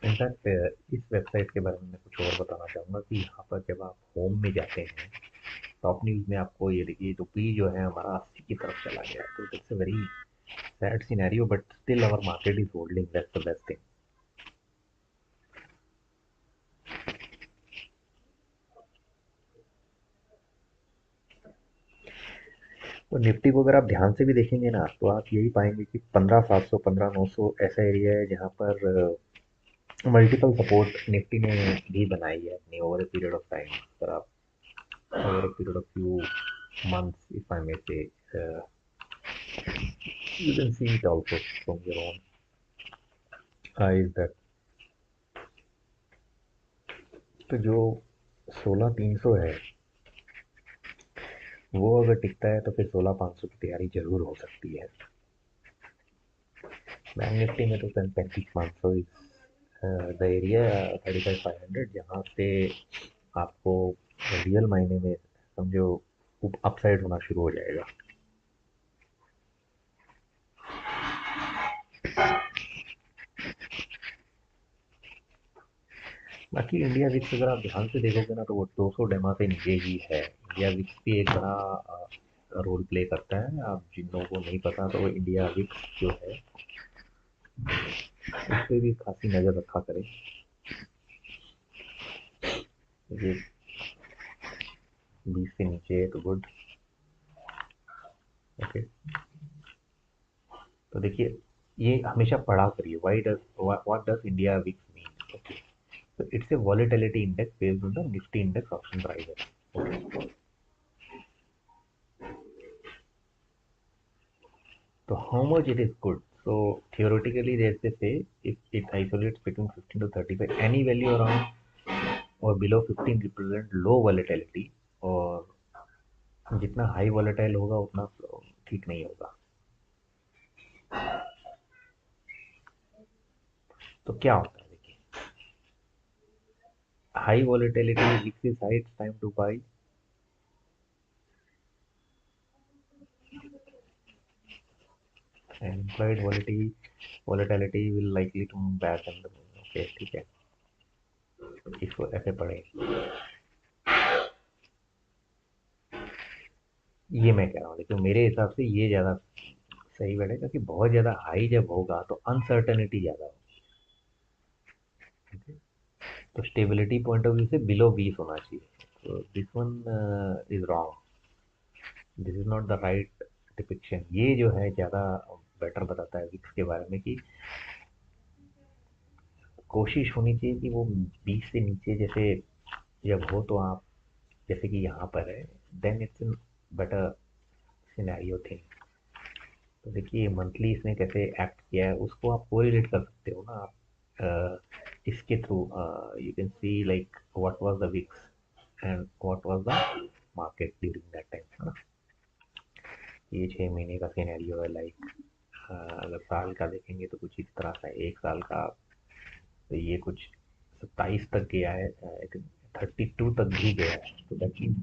इनफैक्ट इस वेबसाइट के बारे में मैं कुछ और बताना चाहूँगा कि यहाँ पर जब आप होम में जाते हैं, टॉप न्यूज़ में आपको ये देखिए रुपी जो है हमारा 80 की तरफ चला गया। तो it's a very sad scenario, but still our market is holding, that's the best thing. तो निफ्टी को अगर आप ध्यान से भी देखेंगे ना तो आप यही पाएंगे कि 15,700 15,900 ऐसा एरिया है जहाँ पर मल्टीपल सपोर्ट निफ्टी ने भी बनाई है अपनी over a period of time. पर आप over a period of few months, if I may say, you can see it also from your own eyes that तो जो 16,300 है वो अगर टिकता है तो फिर 16,500 की तैयारी जरूर हो सकती है। बैंक निफ्टी में तो 35,500 इज द एरिया, 35,500, जहाँ से आपको रियल मायने में समझो अपसाइड होना शुरू हो जाएगा। बाकी इंडिया विक्स अगर आप ध्यान से देखोगे ना तो वो 200 डेमा से नीचे ही है। इंडिया विक्स भी एक बड़ा रोल प्ले करता है। आप जिन लोगों को नहीं पता तो वो इंडिया विक्स जो है उस पर भी काफ़ी नज़र रखा करें। ये 20 से नीचे है तो गुड। ओके, तो देखिए ये हमेशा पढ़ा करिए, why does what does India VIX mean. Okay, so it's a volatility index based on the Nifty index option prices. Okay. So how much it is good? So theoretically, they say if it isolates between 15 to 35, any value around or below 15 represent low volatility, और जितना high volatile होगा उतना ठीक नहीं होगा। तो क्या होता है देखिए, high volatility VIX is high, it's time to buy. And implied volatility will likely to move back in the moon। Okay ठीक है, इसको ऐसे पढ़े। ये मैं कह रहा हूँ, लेकिन मेरे हिसाब से ये ज़्यादा सही बैठे, क्योंकि बहुत ज़्यादा हाई जब होगा तो अनसर्टेनिटी ज़्यादा होगी। तो स्टेबिलिटी पॉइंट ऑफ व्यू से बिलो 20 होना चाहिए। तो this one is wrong, this is not the right depiction. ये जो है ज़्यादा बेटर बताता है विक्स के बारे में कि कोशिश होनी चाहिए कि वो 20 से नीचे जैसे जब हो तो आप, जैसे कि यहाँ पर है, then it's better scenario thing. तो देखिए मंथली इसने कैसे एक्ट किया है उसको आप कोरिलेट कर सकते हो ना आप इसके थ्रू। You can see like what was the VIX and what was the market during that time, है ना। ये 6 महीने का सिनेरियो है, लाइक अगर साल का देखेंगे तो कुछ इस तरह से, एक साल का तो ये कुछ 27 तक गया है, आई थिंक 32 तक भी गया है। तो that mean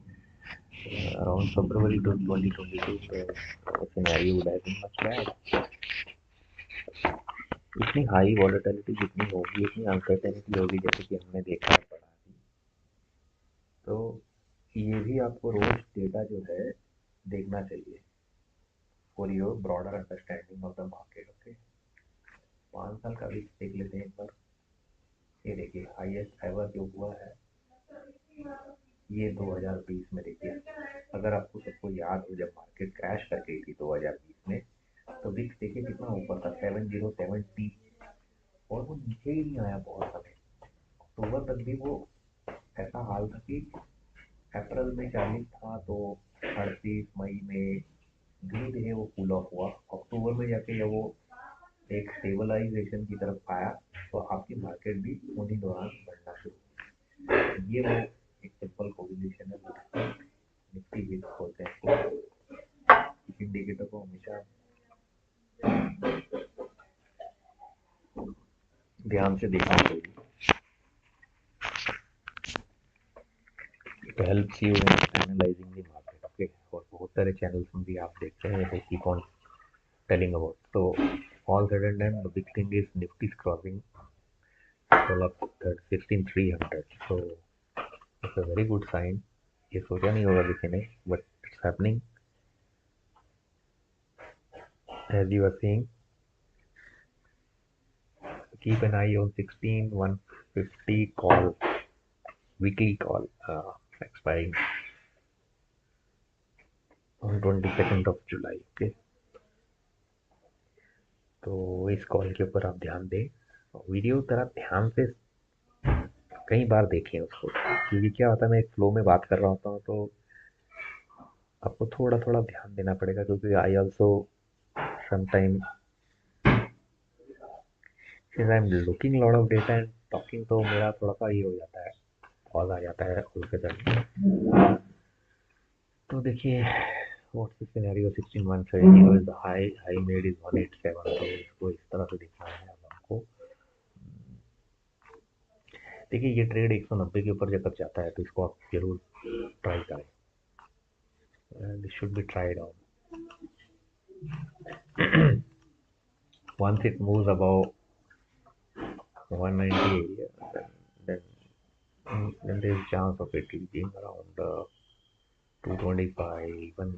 around February to 2022 the scenario would have been much bad। इतनी हाई वॉलेटिलिटी जितनी होगी उतनी अनसर्टेनिटी होगी, जैसे कि हमने देखा है पढ़ा भी। तो ये भी आपको रोज डेटा जो है देखना चाहिए for your broader understanding of the market. Okay, 5 साल का भी देख लेते हैं एक बार। ये देखिए हाईएस्ट एवर जो हुआ है ये 2020 में। देखिए अगर आपको सबको याद हो जब मार्केट क्रैश कर गई थी 2020 में, तो विक्स देखिए कितना ऊपर था, 7070, और वो नीचे ही नहीं आया बहुत समय। अक्टूबर तक भी वो ऐसा हाल था कि अप्रैल में 40 था तो 38 मई में धीरे धीरे वो कूल ऑफ हुआ। अक्टूबर में जाके जब वो एक स्टेबलाइजेशन की तरफ आया तो आपकी मार्केट भी उन्हीं दौरान बढ़ना शुरू हुई। ये वो एक सिंपल कोरिलेशन है, निफ्टी विक्स बोलते हैं। इस इंडिकेटर को हमेशा ध्यान से देखना चाहिए। It helps you in analysing the market. Okay, और बहुत सारे चैनल्स में भी आप देखते हैं जैसे कीप ऑन टेलिंग अबाउट। तो all said and done, the big thing is Nifty is crossing all up 16,300, so it's a very good sign। ये सोचा नहीं होगा किसी ने, but it's happening as you are seeing। Keep an eye on 16,150 call, weekly call, expiring on 22nd of July। Okay, तो इस call के ऊपर आप ध्यान दें, वीडियो तरह ध्यान से कई बार देखें उसको, क्योंकि क्या होता है मैं एक फ्लो में बात कर रहा होता हूँ तो आपको थोड़ा थोड़ा ध्यान देना पड़ेगा, क्योंकि I also sometime since I am looking lot of data and talking, तो मेरा थोड़ा सा ये हो जाता है, पॉज आ जाता है उनके साथ। तो देखिए what's the scenario, 16170 is the high, high made is 187, तो इसको इस तरह से देखना है अब आपको। देखिए ये ट्रेड 190 के ऊपर जब तक जाता है तो इसको आप जरूर ट्राई करें। and it should be tried on. Once it moves above 190 area, then then there's chance of it being around 225, even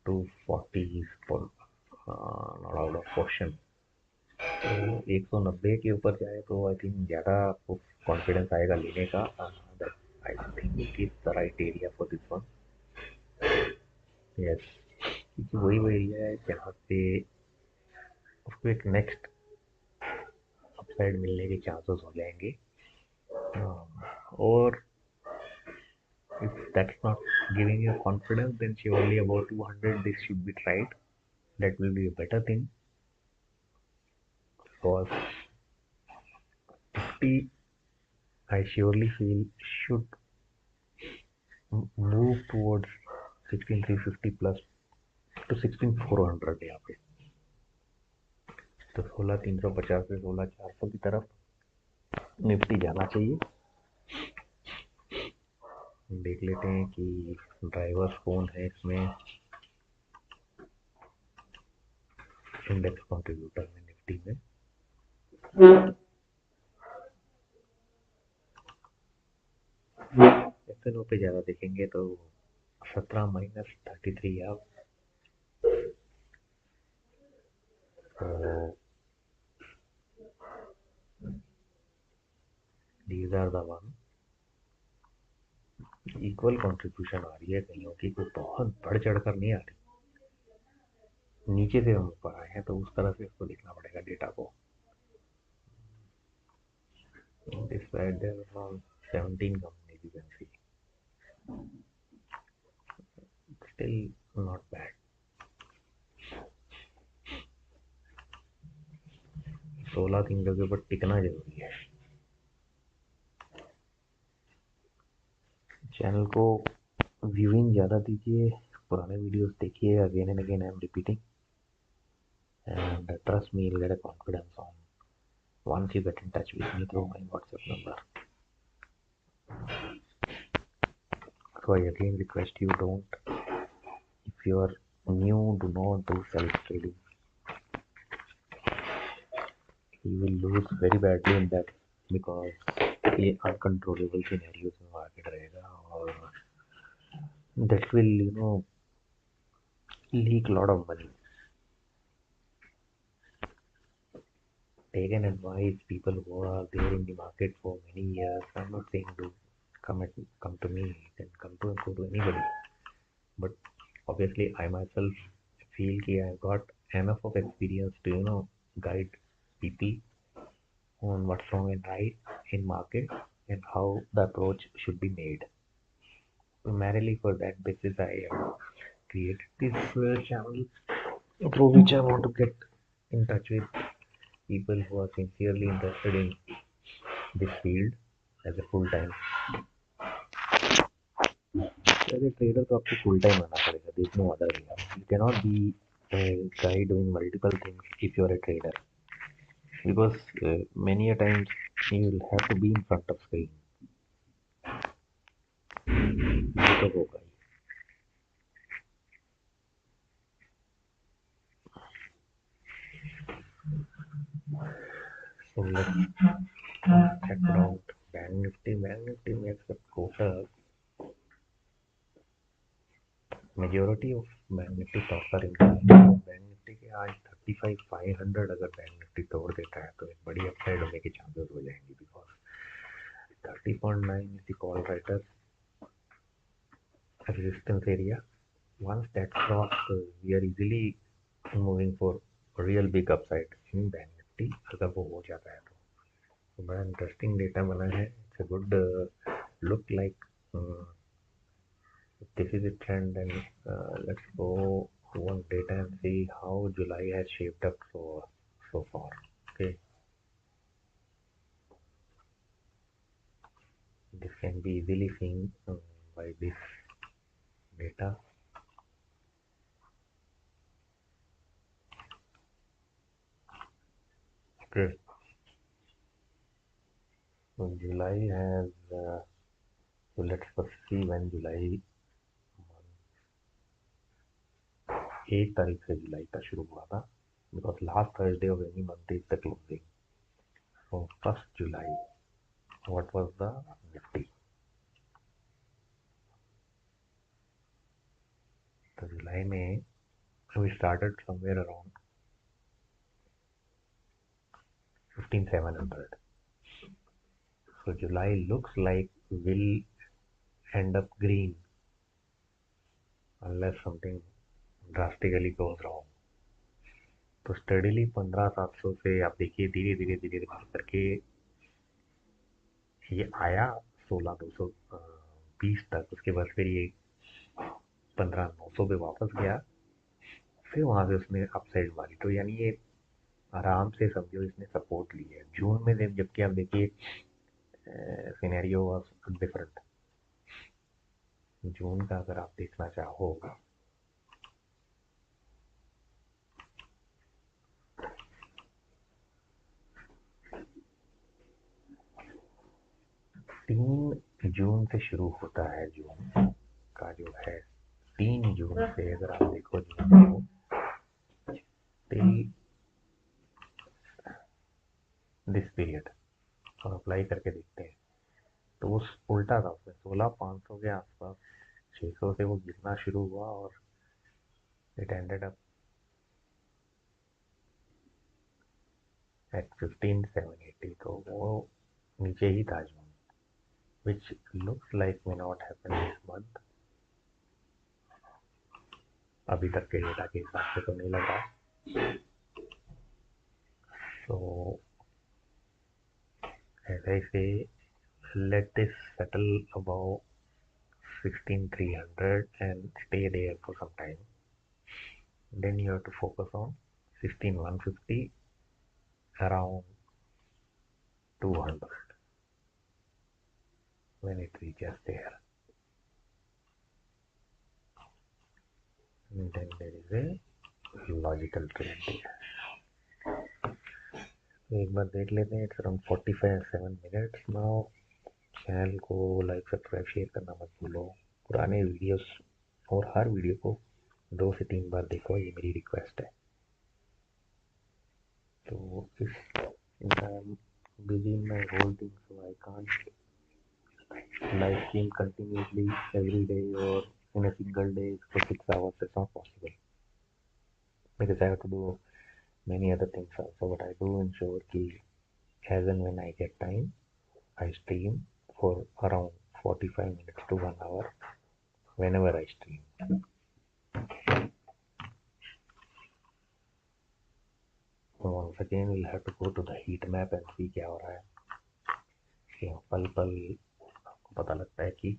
240 is for not out of question. तो 190 के ऊपर जाए तो आई थिंक ज़्यादा आपको कॉन्फिडेंस आएगा लेने का. I think it is the right area for this one. Yes, क्योंकि वही वो एरिया है जहाँ पे उसको एक नेक्स्ट अपसाइड मिलने के चांसेस हो जाएंगे. और if that's not giving you confidence, then surely about 200 this should be tried. That will be a better thing, because 50 I surely feel should move towards 16350 plus to 16400 यहाँ पे. तो 16350 से 16400 की तरफ निफ्टी जाना चाहिए. देख लेते हैं कि ड्राइवर्स कौन है इसमें इंडेक्स कंट्रीब्यूटर में निफ्टी में. एफएनओ पे ज़्यादा देखेंगे तो 17 minus 33 आप. These are the one. Equal contribution आ रही है कहीं की, कोई बहुत बढ़ चढ़ कर नहीं आ रही. नीचे से हम ऊपर आए हैं तो उस तरह से इसको देखना पड़ेगा डेटा को. This side there are around 17 companies you can see. Still not bad. 16 finger के ऊपर टिकना जरूरी है. चैनल को व्यूइंग ज़्यादा दीजिए, पुराने वीडियोस देखिए. Again and again I am repeating, and trust me, you'll get a confidence on once you get in touch with me through my WhatsApp number. So I again request you, don't, if you are new, do not do self trading. You will lose very badly in that, because ये uncontrollable scenarios में market रहेगा और that will leak lot of money. Take an advice, people who are there in the market for many years. I'm not saying to come to me, then go to anybody, but obviously I myself feel that I've got enough of experience to guide people on what's wrong and right in market and how the approach should be made. Primarily for that basis I created this channel, through which I want to get in touch with people who are sincerely interested in this field as a full time. As a trader, तो आपको full time आना पड़ेगा. There's no other way. You cannot be a guy doing multiple things if you're a trader, because many a times you will have to be in front of screen. ये तो होगा ही. So let's check out Bank Nifty. Bank Nifty makes a total. Majority of Bank Nifty stocks are in Bank Nifty के आज 35,500 अगर Bank Nifty तोड़ देता है तो एक बड़ी अपसाइड होने के चांसेस हो जाएंगे, because 30.9 is the call writer resistance area. Once that crossed, we are easily moving for real big upside in Bank Nifty अगर वो हो जाता है तो बड़ा इंटरेस्टिंग डेटा बना है. It's a good look like this is a trend, and let's go one data and see how July has shaped up so far. Okay, this can be easily seen by this data. Okay, so July has so let's first see when July month 1 तारीख से जुलाई का शुरू हुआ था, because last Thursday of any month is the closing. So 1 July, what was the Nifty? तो जुलाई में we started somewhere around 15,700. So July looks like will end up green unless something drastically goes wrong. तो steadily 15,700 से आप देखिए धीरे धीरे धीरे धीरे करके ये आया 16,220 तक. उसके बाद फिर ये 15,900 पे वापस गया, फिर वहां से उसने अपसाइड मारी. तो यानी ये आराम से समझो इसने सपोर्ट ली है. जून में जबकि आप देखिए सिनेरियो वाज डिफरेंट. जून का अगर आप देखना चाहो तीन जून से शुरू होता है. जून का जो है 3 जून से अगर आप देखो जून को दिस पीरियड और अप्लाई करके देखते हैं तो वो उल्टा था. उसमें 16,500 के आसपास 600 से वो गिरना शुरू हुआ और इट एंडेड अप एट 15,780. तो वो नीचे ही था जून, which looks like may not happen this month. अभी तक के डेटा के हिसाब से तो नहीं लग रहा. So as I say, let this settle above 16,300 and stay there for some time. Then you have to focus on 16,150 around 200 when it reaches there. And then there is a logical trade there. एक बार देख लेते हैं. It's around 45-7 minutes now. Channel को like subscribe share करना मत भूलो. पुराने वीडियोस और हर वीडियो को 2 से 3 बार देखो, ये मेरी रिक्वेस्ट है. तो इस I am busy in my holding, so I can't live stream continuously every day और in a single day for 6 hours. That's not possible because I have to do many other things also. But I do ensure कि as and when I get time, I stream for around 45 minutes to 1 hour whenever I stream. So once again we'll have to go to the heat map and see क्या हो रहा है. यहाँ पल पल आपको पता लगता है कि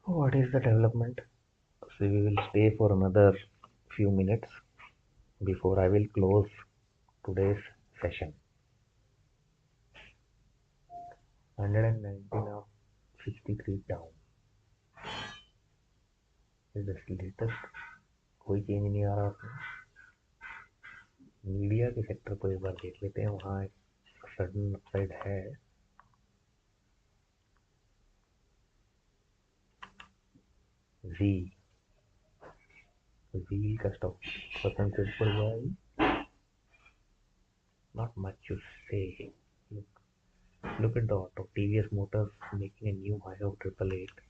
what is the development. So we will stay for another few minutes before I will close today's session. 119 of 63 down is the latest. कोई चेंज नहीं आ रहा उसमें. मीडिया के सेक्टर को एक बार देख लेते हैं. वहाँ एक सडन अपसाइड है. जी का स्टॉक परसेंटेज पर हुआ है. नॉट मच टू से. Look at the auto. TVS Motors making a new high of 888.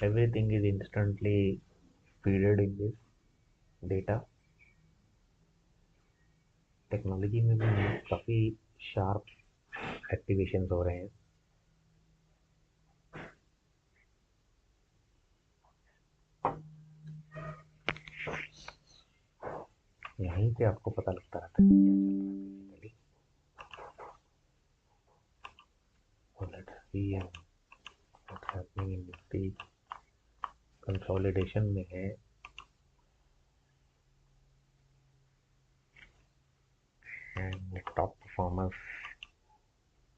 Everything is instantly feeded in this data. Technology में भी काफ़ी शार्प एक्टिवेशंस हो रहे हैं. यहीं पे आपको पता लगता रहता है क्या चल रहा है. Let's see what's happening in Nifty. Consolidation में है. And top performers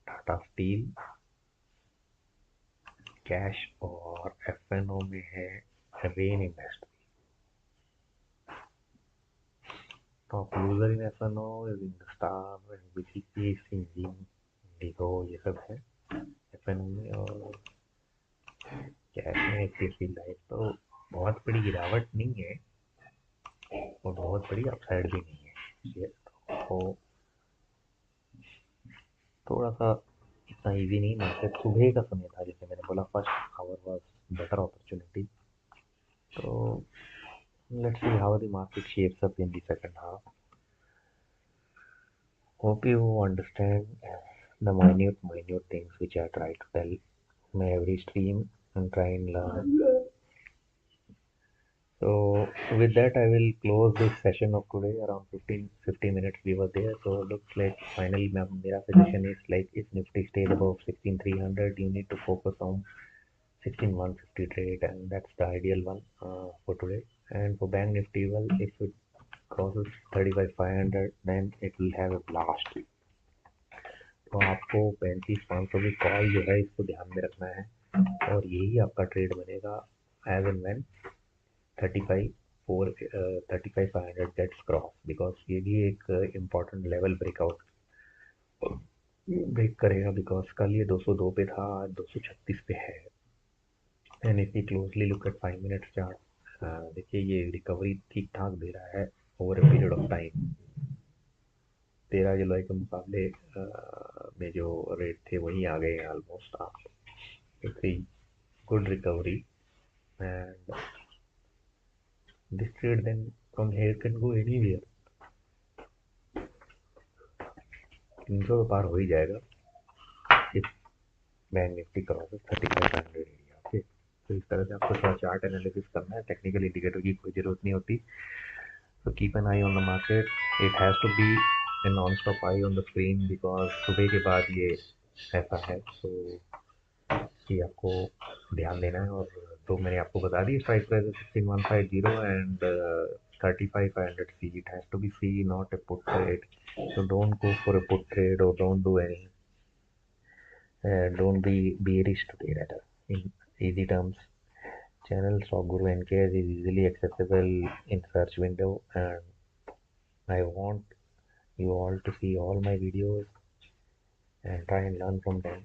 Tata Steel, cash और एफएनओ में है Rain industry. Top loser in FNO is इन स्टार, बीसीपी, सिंजीन, इंडिगो, ये सब है एफएनओ में. और कैश में एचडीएफसी लाइफ तो बहुत बड़ी गिरावट नहीं है. और बहुत बड़ी अपसाइड भी नहीं है ये, तो थोड़ा सा इतना इजी नहीं मार्केट। सुबह का समय था, जैसे मैंने बोला first hour was better opportunity. तो let's see how the market shapes up in the second half. Hope you understand the minute things which I try to tell in every stream and try and learn. So with that, I will close this session of today. Around 15 minutes we were there. So looks like finally my suggestion is like if Nifty stays above 16,300, you need to focus on 16,150 trade, and that's the ideal one for today. And for Bank Nifty, well, if it crosses 35,500, then it will have a blast. तो आपको 35,500 की call जो है इसको ध्यान में रखना है, और यही आपका ट्रेड बनेगा as and when 35,500 gets cross, because ये भी एक इम्पॉर्टेंट लेवल ब्रेक करेगा, बिकॉज कल ये 202 पे था, आज 236 पे है। And if you closely look at 5 minutes chart, देखिए ये रिकवरी ठीक ठाक दे रहा है over a period of time. 13 जुलाई के मुकाबले में जो रेट थे वही आ गए हैं ऑलमोस्ट। आप it's a good recovery, and this trade then from here can go anywhere. 300 पार हो ही जाएगा if bank Nifty crosses 35,500 area. Okay, तो इस तरह से आपको थोड़ा चार्ट एनालिसिस करना है, टेक्निकल इंडिकेटर की कोई ज़रूरत नहीं होती। So keep an eye on the market. It has to be a non-stop eye on the screen because सुबह के बाद ये ऐसा है, तो ये आपको ध्यान देना है। और तो मैंने आपको बता दी strike price 16,150 and 35,500 C. It has to be C, not a put trade. So don't go for a put trade or don't do any. Don't be bearish today rather. In easy terms, channel Stock Guru NKS is easily accessible in search window, and I want you all to see all my videos and try and learn from them.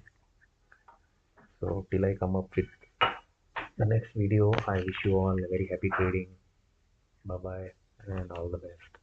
So till I come up with the next video, I wish you all a very happy trading. Bye bye and all the best.